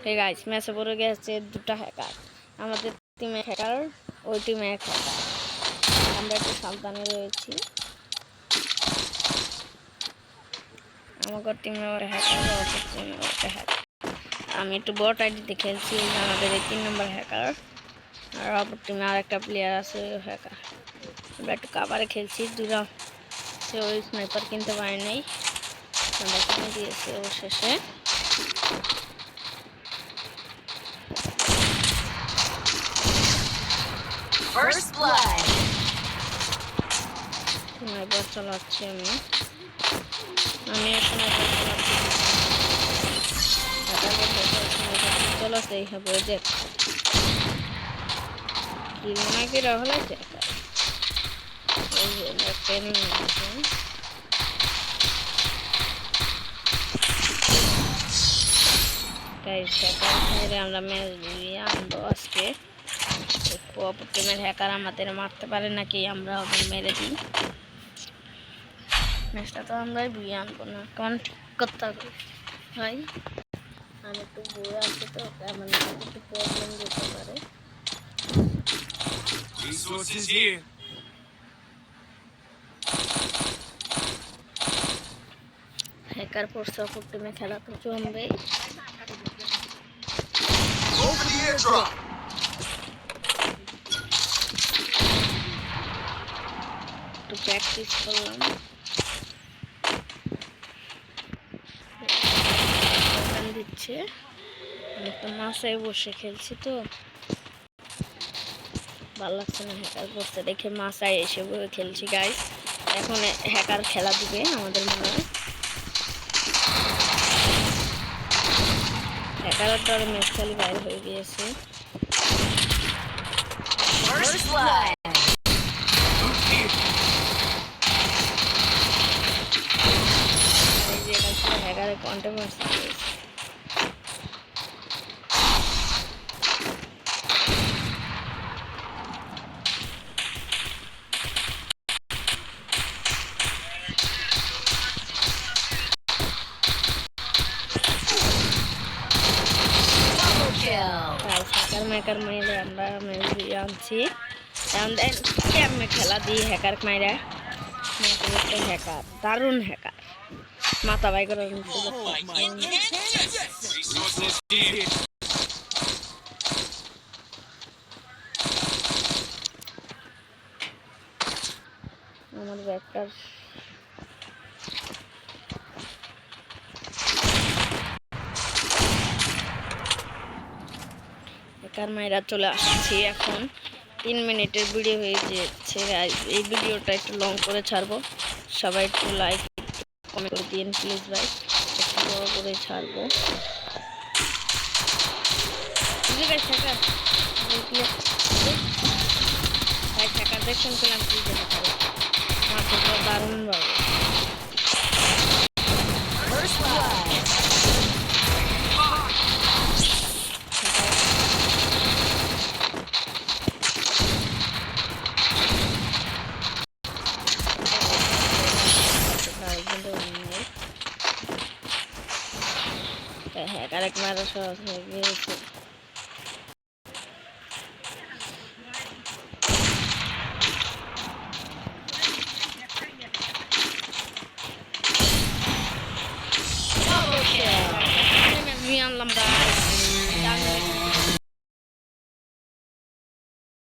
Hey guys ম্যাচে পড়ে গেছে দুটো হ্যাকার আমাদের টিমে হ্যাকার ওই টিমে এক হ্যাকার আমরা একটু সাবধানে রয়েছি আমার টিমে ওর হ্যাকার ওর টিমে ওটা হ্যাকার আমি একটু বট আইডিতে খেলছি আমাদের এই 3 নম্বর হ্যাকার আর অপর টিমে আরেকটা প্লেয়ার আছে হ্যাকার আমরা একটু কাভারে খেলছি দুরা সে ওই স্নাইপার কিনতে পারে নাই আমরা কিনে দিয়েছি অবশেষে First blood. স্নাইপার চালাচ্ছি আমি স্নাইপার চালাচ্ছি চালাতে হবে দেখ কি মনে কি রাহলে দেখ এই যে ট্রেনিং আছে গাইস হ্যাকার আমরা ম্যাচ দিয়ে আনবো আজকে অপর টিমের হ্যাকার আমাদের মারতে পারে নাকি আমরা ওদের মেরে দিই ম্যাচটা তো আমরাই বুঝে আনবো না কারণ ঠিক করতে হবে ভাই আমি একটু বুড়ো আছে তো তেমন একটু প্রবলেম দিতে পারে হ্যাকার পড়ছে অপর টিমে খেলা তো জমবেই একটু প্র্যাকটিস করলাম দিচ্ছে আমি তো মাসায় বসে খেলছি তো ভালো লাগছে না হ্যাকার করতে দেখে মাসায় এসে বসে খেলছি গাইস এখন হ্যাকার খেলা দিবে আমাদের মনে হয় হ্যাকারের দ্বারা ম্যাচ খালি বাইরে হয়ে গিয়েছে হ্যাকারের কন্ট্রোভার্সি হ্যাকার মাইরে আমরা আনছি খেলা দিই হ্যাকার মাইরা হ্যাকার দারুণ হ্যাকার মাথা বাই করে আমার ব্যাগটার হ্যাকার মাইরা চলে আসছি এখন 3 মিনিটের ভিডিও হয়ে যাচ্ছে এই ভিডিওটা একটু লং করে ছাড়বো সবাই একটু লাইক কমেন্ট করে দিন প্লিজ ভাই একটু বড় করে ছাড়বো হ্যাকার দেখুন পেলাম কি হ্যাকার দারুণ ভাবে হ্যাকার এক মারা সহজ হয়ে গিয়েছে আমি আনলাম